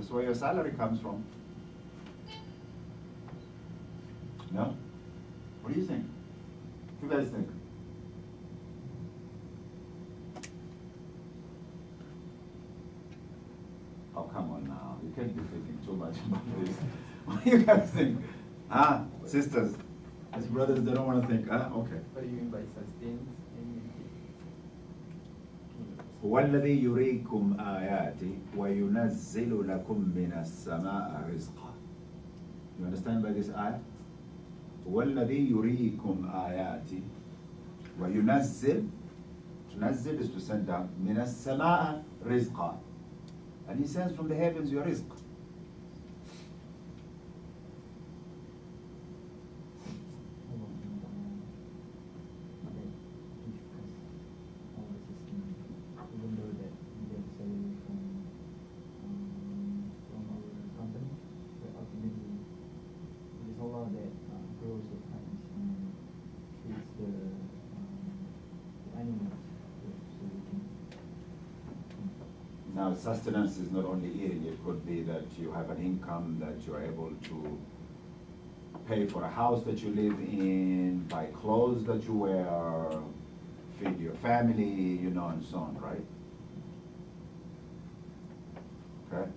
That's where your salary comes from. No? What do you think? What do you guys think? Oh, come on now. You can't be thinking too much about this. What do you guys think? Ah, sisters. As brothers, they don't want to think. Ah, okay. What do you mean by sustains? هو الذي يريكم آياته وينزل لكم من السماء رزقا. You understand by this ayah? هو الذي يريكم آياته وينزل. To nazzil is to send down. من السماء رزقا. And he sends from the heavens your rizq. Now, sustenance is not only eating, it could be that you have an income, that you are able to pay for a house that you live in, buy clothes that you wear, feed your family, you know, and so on, right? Okay?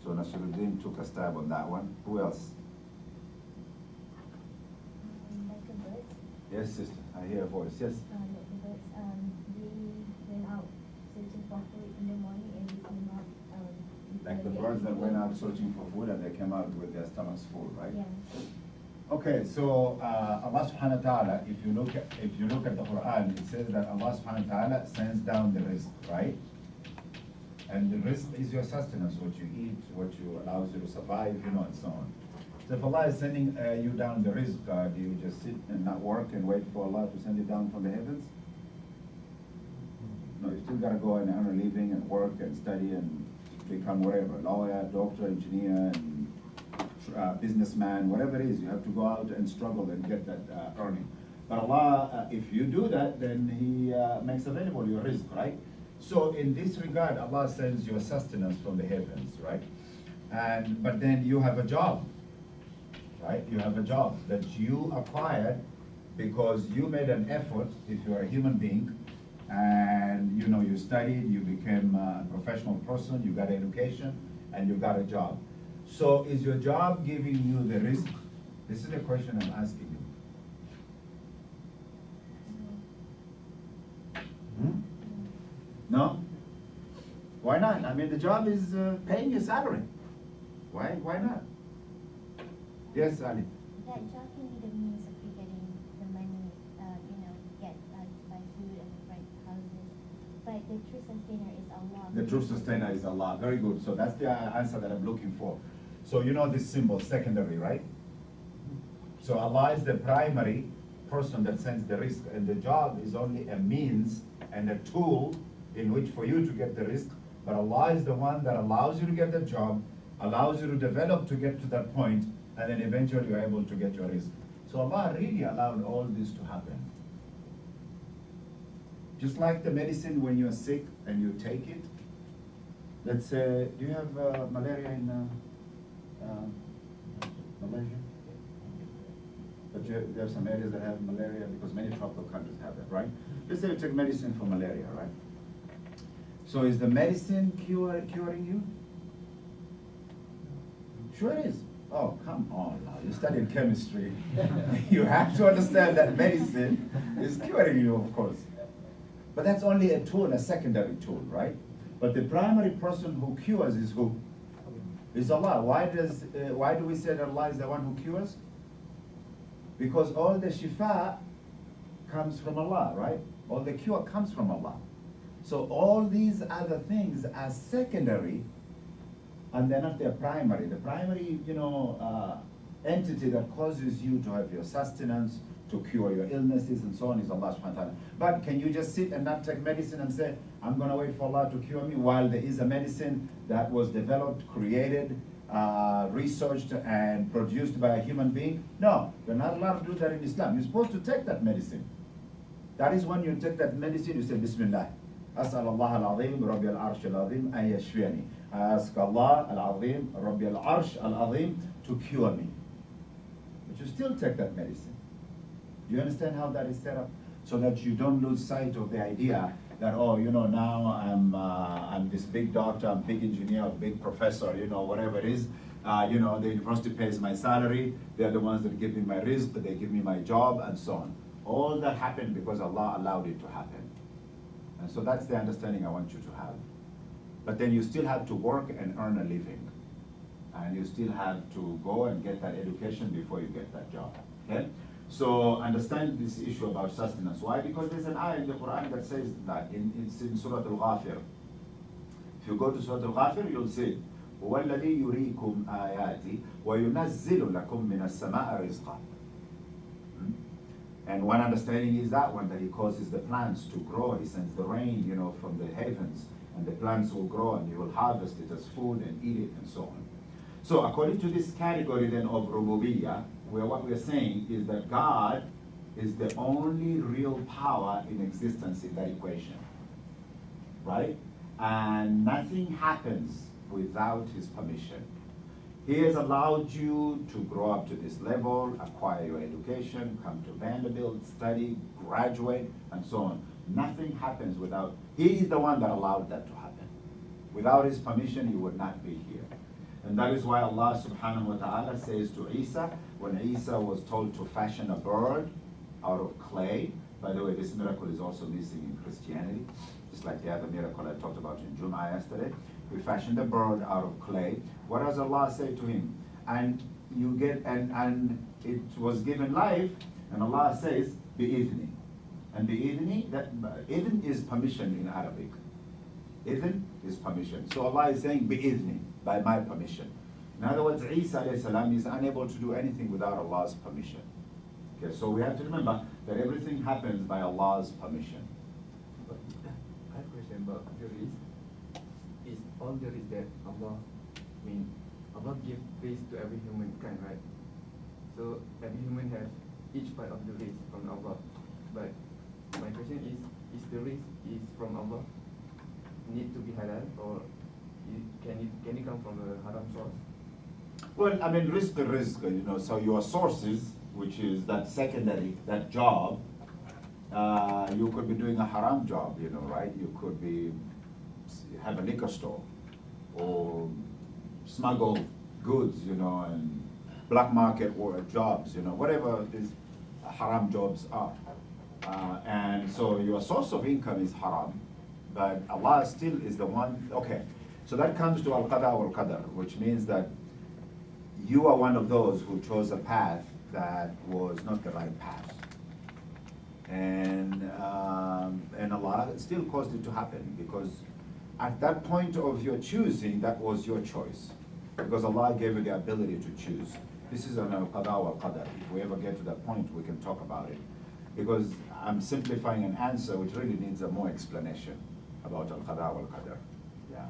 So Nasruddin took a stab on that one. Who else? Like the birds. Yes, sister, I hear a voice, yes. Like the birds, they went out searching for food in the morning and they came out. Like the birds that went out searching for food and they came out with their stomachs full, right? Yeah. Okay, so Allah subhanahu wa ta'ala, if you look at the Quran, it says that Allah subhanahu wa ta'ala sends down the rizq, right? And the rizq is your sustenance, what you eat, what you allows you to survive, you know, and so on. So if Allah is sending you down the rizq, do you just sit and not work and wait for Allah to send it down from the heavens? No, you still gotta go and earn a living and work and study and become whatever, lawyer, doctor, engineer, and businessman, whatever it is. You have to go out and struggle and get that earning. But Allah, if you do that, then He makes available your rizq, right? So in this regard, Allah sends your sustenance from the heavens, right? But then you have a job, right? You have a job that you acquired because you made an effort, if you are a human being, and you know, you studied, you became a professional person, you got education, and you got a job. So is your job giving you the rizq? This is the question I'm asking you. No? Why not? I mean, the job is paying your salary. Why not? Yes, Ali. That job can be the means of you getting the money, get buy food and rent houses. But the true sustainer is Allah. The true sustainer is Allah. Very good. So that's the answer that I'm looking for. So you know this symbol, secondary, right? So Allah is the primary person that sends the rizq, and the job is only a means and a tool in which for you to get the rizq. But Allah is the one that allows you to get the job, allows you to develop to get to that point, and then eventually you're able to get your rizq. So Allah really allowed all this to happen. Just like the medicine when you're sick and you take it. Let's say, do you have malaria in Malaysia? But you have some areas that have malaria because many tropical countries have that, right? Let's say you take medicine for malaria, right? So is the medicine curing you? Sure it is. Oh, come on now. You studied chemistry. You have to understand that medicine is curing you, of course. But that's only a tool, a secondary tool, right? But the primary person who cures is who? Is Allah. Why do we say that Allah is the one who cures? Because all the shifa comes from Allah, right? All the cure comes from Allah. So all these other things are secondary, and they're not their primary. The primary, entity that causes you to have your sustenance, to cure your illnesses and so on is Allah subhanahu wa ta'ala. But can you just sit and not take medicine and say, I'm going to wait for Allah to cure me, while there is a medicine that was developed, created, researched and produced by a human being? No, you're not allowed to do that in Islam. You're supposed to take that medicine. That is when you take that medicine, you say, Bismillah. أسأل الله العظيم رب العرش العظيم أن يشفيني. I ask Allah al-Azim, Rabbi al-Arsh al-Azim to cure me. But you still take that medicine. Do you understand how that is set up? So that you don't lose sight of the idea that, oh, you know, now I'm this big doctor, I'm big engineer, big professor, you know, whatever it is. You know, the university pays my salary, they're the ones that give me my rizq, they give me my job, and so on. All that happened because Allah allowed it to happen. And so that's the understanding I want you to have. But then you still have to work and earn a living. And you still have to go and get that education before you get that job. Okay? So understand this issue about sustenance. Why? Because there's an ayah in the Quran that says that. It's in Surah Al-Ghafir. If you go to Surah Al-Ghafir, you'll see, هو الذي يريكم آياتي وينزل لكم من السماء رزقا. And one understanding is that one, that he causes the plants to grow. He sends the rain, you know, from the heavens, and the plants will grow, and you will harvest it as food and eat it, and so on. So according to this category then of rububiyyah, what we're saying is that God is the only real power in existence in that equation, right? And nothing happens without his permission. He has allowed you to grow up to this level, acquire your education, come to Vanderbilt, study, graduate, and so on. Nothing happens without, he is the one that allowed that to happen. Without his permission, you would not be here. And that is why Allah subhanahu wa ta'ala says to Isa, when Isa was told to fashion a bird out of clay, by the way, this miracle is also missing in Christianity, just like the other miracle I talked about in Jum'ah yesterday. We fashioned a bird out of clay. What does Allah say to him? And you get, and it was given life, and Allah says, bi'idhni. And bi'idhni, that idhn is permission in Arabic. Idhn is permission. So Allah is saying, bi'idhni, by my permission. In other words, Isa alayhi salam is unable to do anything without Allah's permission. Okay, so we have to remember that everything happens by Allah's permission. But I have a question about the risk. Is all the risk that Allah, Allah gives risk to every humankind, right? So every human has each part of the risk from Allah. But my question is the risk is from Allah need to be halal, or can it come from a haram source? Well, I mean, risk, you know, so your sources, which is that secondary, that job, you could be doing a haram job, you know, right? You could be, have a liquor store, or smuggle goods, you know, and black market or jobs, you know, whatever these haram jobs are. And so your source of income is haram, but Allah still is the one, okay. So that comes to al-qada wal-qadar, which means that you are one of those who chose a path that was not the right path. And Allah still caused it to happen, because at that point of your choosing, that was your choice. Because Allah gave you the ability to choose. This is an al-qada wal-qadar. If we ever get to that point, we can talk about it. Because I'm simplifying an answer which really needs a more explanation about al-qada wal-qadar. Yeah.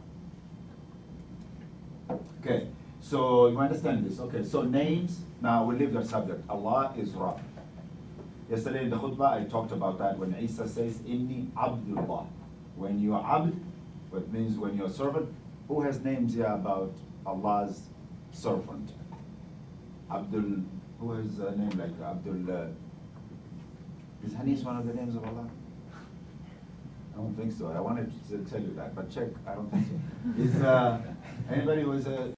Okay, so you understand this. Okay, so names, now we'll leave that subject. Allah is Rabb. Yesterday in the khutbah, I talked about that when Isa says, Inni Abdullah. When you're Abd, what means when you're a servant, who has names here about Allah's servant? Abdul, who has a name like Abdul, is Hanis one of the names of Allah? I don't think so. I wanted to tell you that, but check, I don't think so. Is anybody who is a